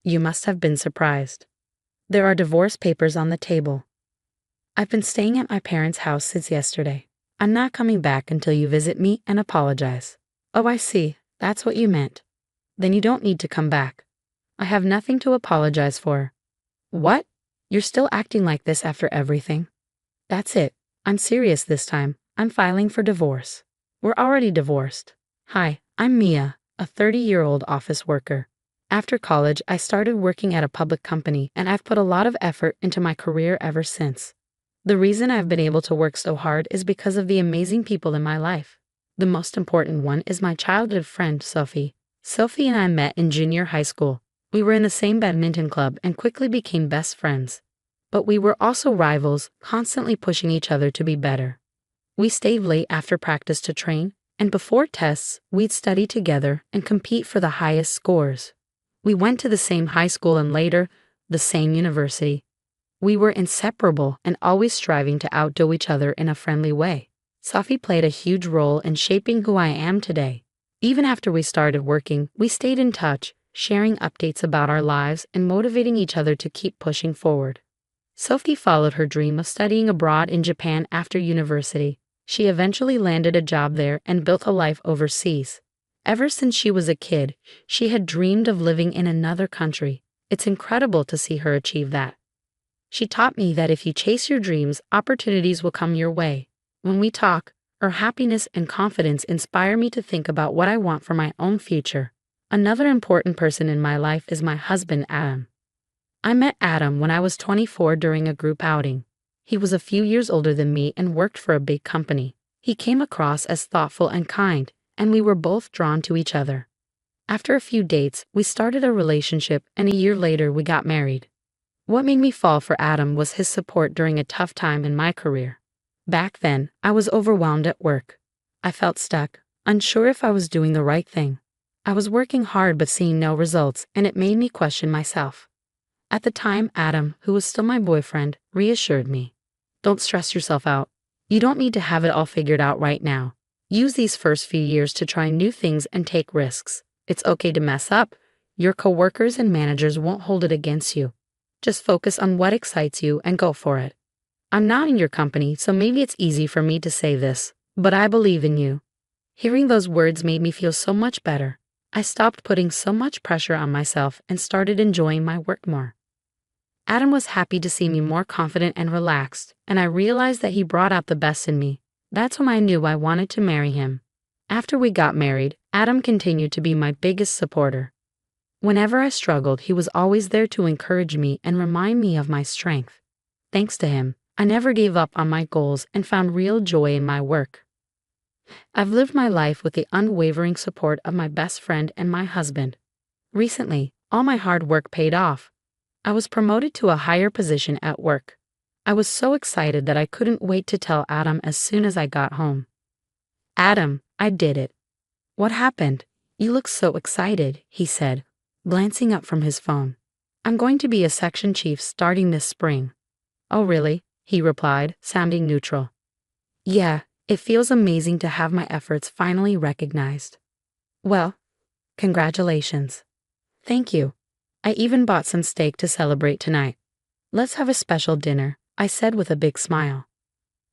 You must have been surprised. There are divorce papers on the table. I've been staying at my parents' house since yesterday. I'm not coming back until you visit me and apologize. Oh, I see. That's what you meant. Then you don't need to come back. I have nothing to apologize for. What? You're still acting like this after everything? That's it. I'm serious this time. I'm filing for divorce. We're already divorced. Hi, I'm Mia, a 30-year-old office worker. After college, I started working at a public company, and I've put a lot of effort into my career ever since. The reason I've been able to work so hard is because of the amazing people in my life. The most important one is my childhood friend, Sophie. Sophie and I met in junior high school. We were in the same badminton club and quickly became best friends. But we were also rivals, constantly pushing each other to be better. We stayed late after practice to train, and before tests, we'd study together and compete for the highest scores. We went to the same high school and later, the same university. We were inseparable and always striving to outdo each other in a friendly way. Sophie played a huge role in shaping who I am today. Even after we started working, we stayed in touch, sharing updates about our lives and motivating each other to keep pushing forward. Sophie followed her dream of studying abroad in Japan after university. She eventually landed a job there and built a life overseas. Ever since she was a kid, she had dreamed of living in another country. It's incredible to see her achieve that. She taught me that if you chase your dreams, opportunities will come your way. When we talk, her happiness and confidence inspire me to think about what I want for my own future. Another important person in my life is my husband, Adam. I met Adam when I was 24 during a group outing. He was a few years older than me and worked for a big company. He came across as thoughtful and kind, and we were both drawn to each other. After a few dates, we started a relationship, and a year later we got married. What made me fall for Adam was his support during a tough time in my career. Back then, I was overwhelmed at work. I felt stuck, unsure if I was doing the right thing. I was working hard but seeing no results, and it made me question myself. At the time, Adam, who was still my boyfriend, reassured me. Don't stress yourself out. You don't need to have it all figured out right now. Use these first few years to try new things and take risks. It's okay to mess up. Your coworkers and managers won't hold it against you. Just focus on what excites you and go for it. I'm not in your company, so maybe it's easy for me to say this, but I believe in you. Hearing those words made me feel so much better. I stopped putting so much pressure on myself and started enjoying my work more. Adam was happy to see me more confident and relaxed, and I realized that he brought out the best in me. That's when I knew I wanted to marry him. After we got married, Adam continued to be my biggest supporter. Whenever I struggled, he was always there to encourage me and remind me of my strength. Thanks to him, I never gave up on my goals and found real joy in my work. I've lived my life with the unwavering support of my best friend and my husband. Recently, all my hard work paid off. I was promoted to a higher position at work. I was so excited that I couldn't wait to tell Adam as soon as I got home. Adam, I did it. What happened? You look so excited, he said, glancing up from his phone. I'm going to be a section chief starting this spring. Oh really? He replied, sounding neutral. Yeah, it feels amazing to have my efforts finally recognized. Well, congratulations. Thank you. I even bought some steak to celebrate tonight. Let's have a special dinner, I said with a big smile.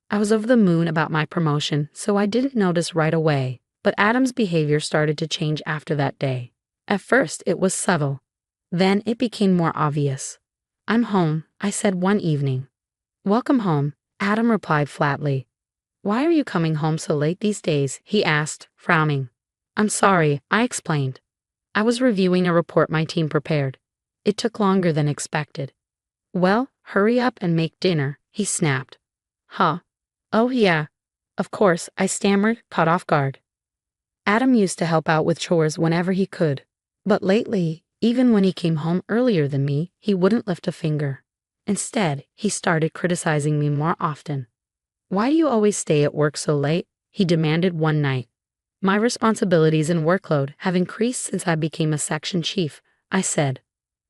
I was over the moon about my promotion, so I didn't notice right away, but Adam's behavior started to change after that day. At first, it was subtle. Then it became more obvious. I'm home, I said one evening. Welcome home, Adam replied flatly. Why are you coming home so late these days? He asked, frowning. I'm sorry, I explained. I was reviewing a report my team prepared. It took longer than expected. Well, hurry up and make dinner, he snapped. Huh? Oh yeah. Of course, I stammered, caught off guard. Adam used to help out with chores whenever he could. But lately, even when he came home earlier than me, he wouldn't lift a finger. Instead, he started criticizing me more often. Why do you always stay at work so late? He demanded one night. My responsibilities and workload have increased since I became a section chief, I said.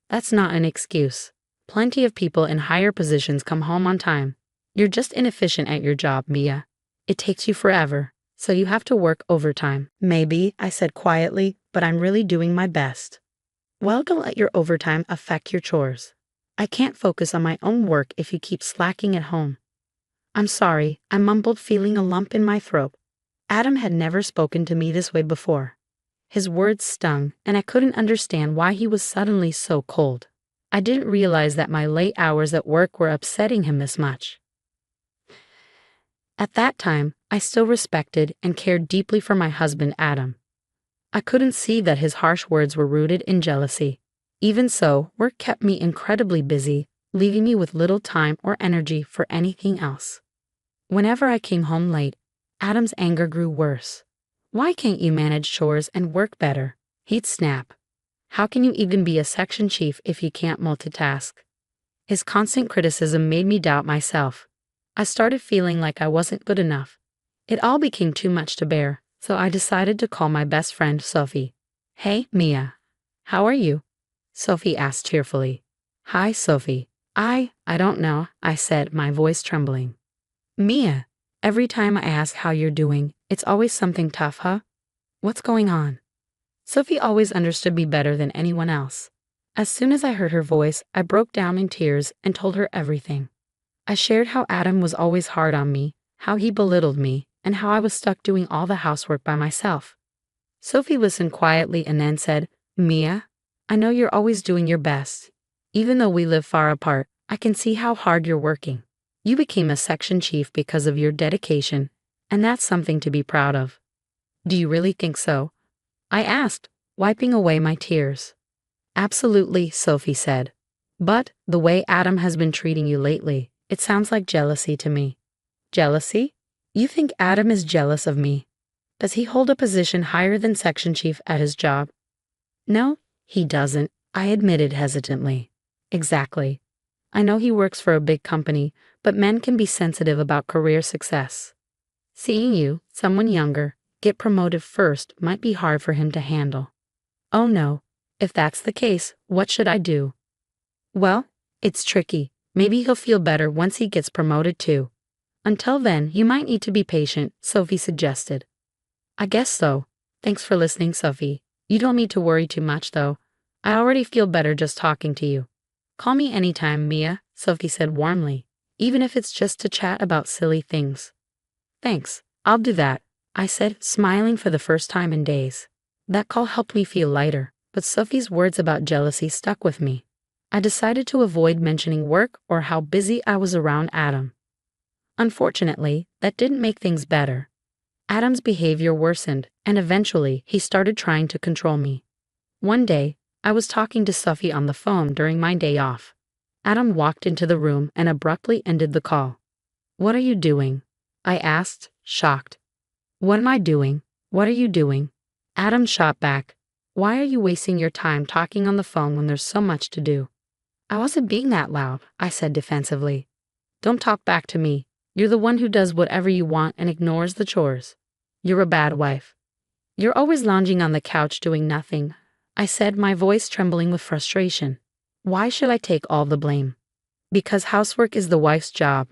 That's not an excuse. Plenty of people in higher positions come home on time. You're just inefficient at your job, Mia. It takes you forever, so you have to work overtime. Maybe, I said quietly, but I'm really doing my best. Well, don't let your overtime affect your chores. I can't focus on my own work if you keep slacking at home. I'm sorry, I mumbled, feeling a lump in my throat. Adam had never spoken to me this way before. His words stung, and I couldn't understand why he was suddenly so cold. I didn't realize that my late hours at work were upsetting him this much. At that time, I still respected and cared deeply for my husband, Adam. I couldn't see that his harsh words were rooted in jealousy. Even so, work kept me incredibly busy, leaving me with little time or energy for anything else. Whenever I came home late, Adam's anger grew worse. Why can't you manage chores and work better? He'd snap. How can you even be a section chief if you can't multitask? His constant criticism made me doubt myself. I started feeling like I wasn't good enough. It all became too much to bear, so I decided to call my best friend, Sophie. Hey, Mia. How are you? Sophie asked cheerfully. Hi, Sophie. I don't know, I said, my voice trembling. Mia, every time I ask how you're doing, it's always something tough, huh? What's going on? Sophie always understood me better than anyone else. As soon as I heard her voice, I broke down in tears and told her everything. I shared how Adam was always hard on me, how he belittled me, and how I was stuck doing all the housework by myself. Sophie listened quietly and then said, Mia, I know you're always doing your best. Even though we live far apart, I can see how hard you're working. You became a section chief because of your dedication, and that's something to be proud of. Do you really think so? I asked, wiping away my tears. Absolutely, Sophie said. But the way Adam has been treating you lately, it sounds like jealousy to me. Jealousy? You think Adam is jealous of me? Does he hold a position higher than section chief at his job? No, he doesn't, I admitted hesitantly. Exactly. I know he works for a big company, but men can be sensitive about career success. Seeing you, someone younger, get promoted first might be hard for him to handle. Oh no, if that's the case, what should I do? Well, it's tricky. Maybe he'll feel better once he gets promoted too. Until then, you might need to be patient, Sophie suggested. I guess so. Thanks for listening, Sophie. You don't need to worry too much, though. I already feel better just talking to you. Call me anytime, Mia, Sophie said warmly, even if it's just to chat about silly things. Thanks, I'll do that, I said, smiling for the first time in days. That call helped me feel lighter, but Sophie's words about jealousy stuck with me. I decided to avoid mentioning work or how busy I was around Adam. Unfortunately, that didn't make things better. Adam's behavior worsened, and eventually he started trying to control me. One day, I was talking to Sophie on the phone during my day off. Adam walked into the room and abruptly ended the call. What are you doing? I asked, shocked. What am I doing? What are you doing? Adam shot back. Why are you wasting your time talking on the phone when there's so much to do? I wasn't being that loud, I said defensively. Don't talk back to me. You're the one who does whatever you want and ignores the chores. You're a bad wife. You're always lounging on the couch doing nothing, I said, my voice trembling with frustration. Why should I take all the blame? Because housework is the wife's job.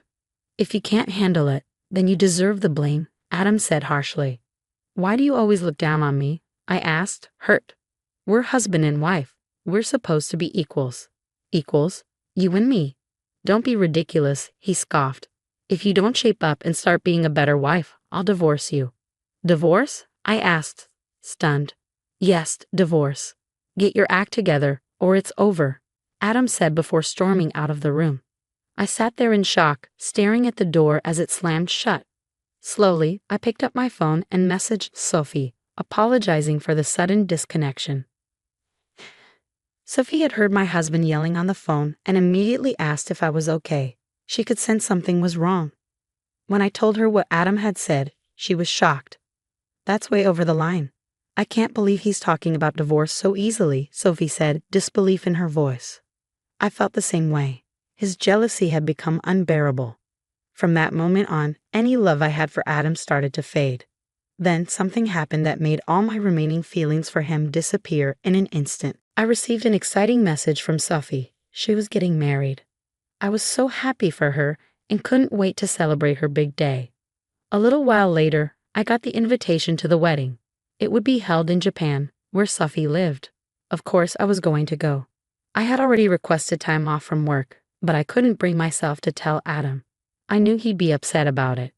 If you can't handle it, then you deserve the blame, Adam said harshly. Why do you always look down on me? I asked, hurt. We're husband and wife. We're supposed to be equals. Equals? You and me. Don't be ridiculous, he scoffed. If you don't shape up and start being a better wife, I'll divorce you. Divorce? I asked, stunned. Yes, divorce. Get your act together, or it's over, Adam said before storming out of the room. I sat there in shock, staring at the door as it slammed shut. Slowly, I picked up my phone and messaged Sophie, apologizing for the sudden disconnection. Sophie had heard my husband yelling on the phone and immediately asked if I was okay. She could sense something was wrong. When I told her what Adam had said, she was shocked. That's way over the line. I can't believe he's talking about divorce so easily, Sophie said, disbelief in her voice. I felt the same way. His jealousy had become unbearable. From that moment on, any love I had for Adam started to fade. Then something happened that made all my remaining feelings for him disappear in an instant. I received an exciting message from Sophie. She was getting married. I was so happy for her and couldn't wait to celebrate her big day. A little while later, I got the invitation to the wedding. It would be held in Japan, where Sophie lived. Of course, I was going to go. I had already requested time off from work, but I couldn't bring myself to tell Adam. I knew he'd be upset about it.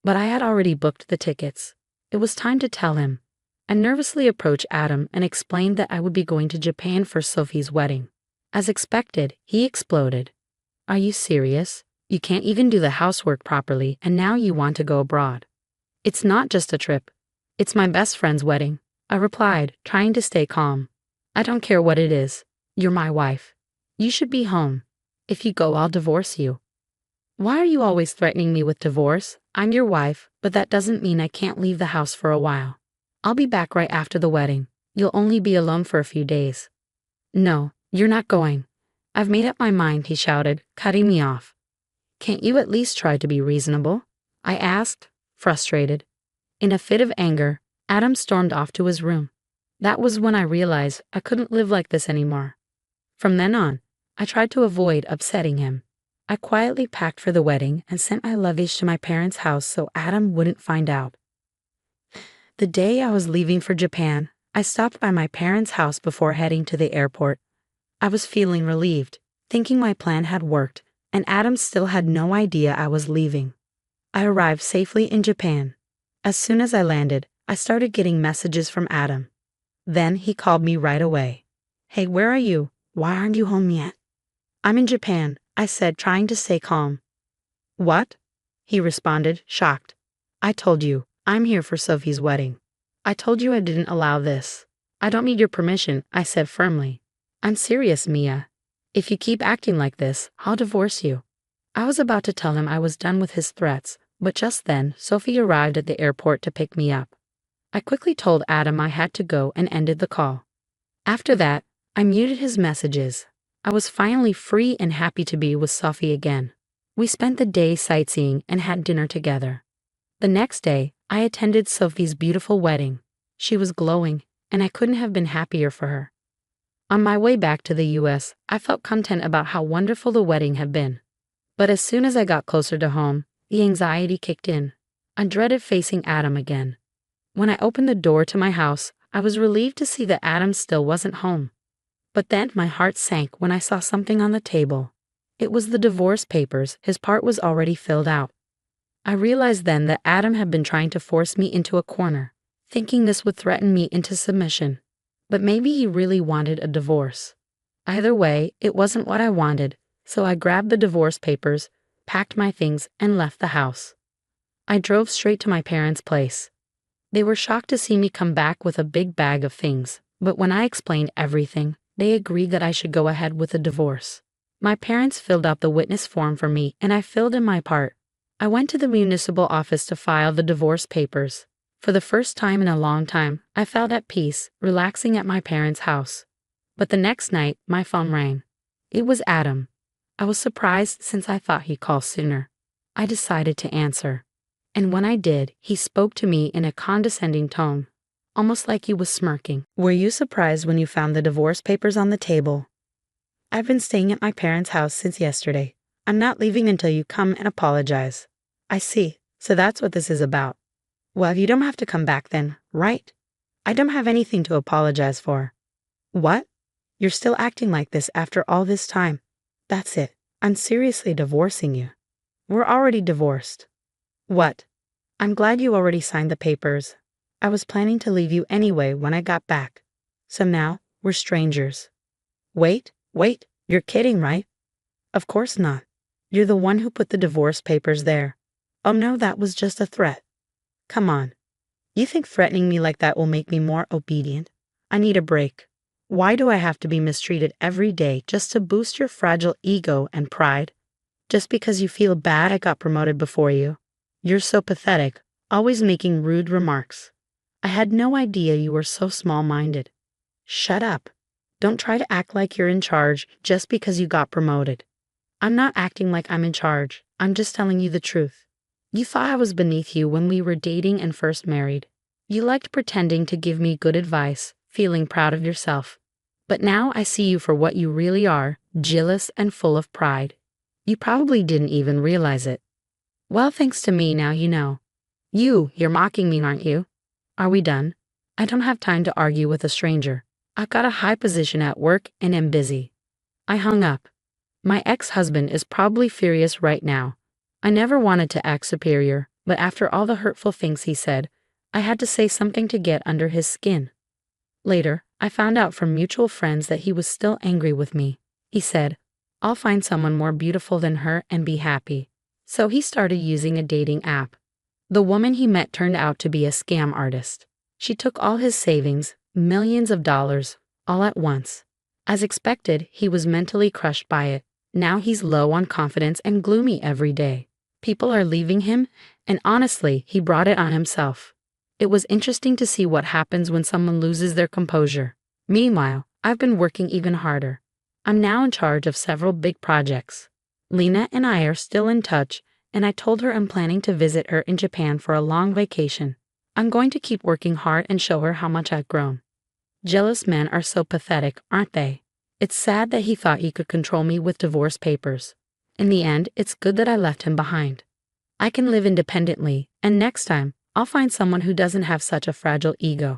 But I had already booked the tickets. It was time to tell him. I nervously approached Adam and explained that I would be going to Japan for Sophie's wedding. As expected, he exploded. Are you serious? You can't even do the housework properly, and now you want to go abroad. It's not just a trip. It's my best friend's wedding, I replied, trying to stay calm. I don't care what it is. You're my wife. You should be home. If you go, I'll divorce you. Why are you always threatening me with divorce? I'm your wife, but that doesn't mean I can't leave the house for a while. I'll be back right after the wedding. You'll only be alone for a few days. No, you're not going. I've made up my mind, he shouted, cutting me off. Can't you at least try to be reasonable? I asked, frustrated. In a fit of anger, Adam stormed off to his room. That was when I realized I couldn't live like this anymore. From then on, I tried to avoid upsetting him. I quietly packed for the wedding and sent my luggage to my parents' house so Adam wouldn't find out. The day I was leaving for Japan, I stopped by my parents' house before heading to the airport. I was feeling relieved, thinking my plan had worked, and Adam still had no idea I was leaving. I arrived safely in Japan. As soon as I landed, I started getting messages from Adam. Then he called me right away. Hey, where are you? Why aren't you home yet? I'm in Japan, I said, trying to stay calm. What? He responded, shocked. I told you, I'm here for Sophie's wedding. I told you I didn't allow this. I don't need your permission, I said firmly. I'm serious, Mia. If you keep acting like this, I'll divorce you. I was about to tell him I was done with his threats, but just then Sophie arrived at the airport to pick me up. I quickly told Adam I had to go and ended the call. After that, I muted his messages. I was finally free and happy to be with Sophie again. We spent the day sightseeing and had dinner together. The next day, I attended Sophie's beautiful wedding. She was glowing, and I couldn't have been happier for her. On my way back to the US, I felt content about how wonderful the wedding had been. But as soon as I got closer to home, the anxiety kicked in. I dreaded facing Adam again. When I opened the door to my house, I was relieved to see that Adam still wasn't home. But then my heart sank when I saw something on the table. It was the divorce papers. His part was already filled out. I realized then that Adam had been trying to force me into a corner, thinking this would threaten me into submission. But maybe he really wanted a divorce. Either way, it wasn't what I wanted, so I grabbed the divorce papers, packed my things, and left the house. I drove straight to my parents' place. They were shocked to see me come back with a big bag of things, but when I explained everything, they agreed that I should go ahead with the divorce. My parents filled out the witness form for me, and I filled in my part. I went to the municipal office to file the divorce papers. For the first time in a long time, I felt at peace, relaxing at my parents' house. But the next night, my phone rang. It was Adam. I was surprised since I thought he'd call sooner. I decided to answer. And when I did, he spoke to me in a condescending tone, almost like he was smirking. Were you surprised when you found the divorce papers on the table? I've been staying at my parents' house since yesterday. I'm not leaving until you come and apologize. I see. So that's what this is about. Well, you don't have to come back then, right? I don't have anything to apologize for. What? You're still acting like this after all this time. That's it. I'm seriously divorcing you. We're already divorced. What? I'm glad you already signed the papers. I was planning to leave you anyway when I got back. So now, we're strangers. Wait, you're kidding, right? Of course not. You're the one who put the divorce papers there. Oh no, that was just a threat. Come on. You think threatening me like that will make me more obedient? I need a break. Why do I have to be mistreated every day just to boost your fragile ego and pride? Just because you feel bad I got promoted before you? You're so pathetic, always making rude remarks. I had no idea you were so small-minded. Shut up. Don't try to act like you're in charge just because you got promoted. I'm not acting like I'm in charge. I'm just telling you the truth. You thought I was beneath you when we were dating and first married. You liked pretending to give me good advice, feeling proud of yourself. But now I see you for what you really are, jealous and full of pride. You probably didn't even realize it. Well, thanks to me, now you know. You're mocking me, aren't you? Are we done? I don't have time to argue with a stranger. I've got a high position at work and am busy. I hung up. My ex-husband is probably furious right now. I never wanted to act superior, but after all the hurtful things he said, I had to say something to get under his skin. Later, I found out from mutual friends that he was still angry with me. He said, "I'll find someone more beautiful than her and be happy." So he started using a dating app. The woman he met turned out to be a scam artist. She took all his savings, millions of dollars, all at once. As expected, he was mentally crushed by it. Now he's low on confidence and gloomy every day. People are leaving him, and honestly, he brought it on himself. It was interesting to see what happens when someone loses their composure. Meanwhile, I've been working even harder. I'm now in charge of several big projects. Lena and I are still in touch, and I told her I'm planning to visit her in Japan for a long vacation. I'm going to keep working hard and show her how much I've grown. Jealous men are so pathetic, aren't they? It's sad that he thought he could control me with divorce papers. In the end, it's good that I left him behind. I can live independently, and next time, I'll find someone who doesn't have such a fragile ego.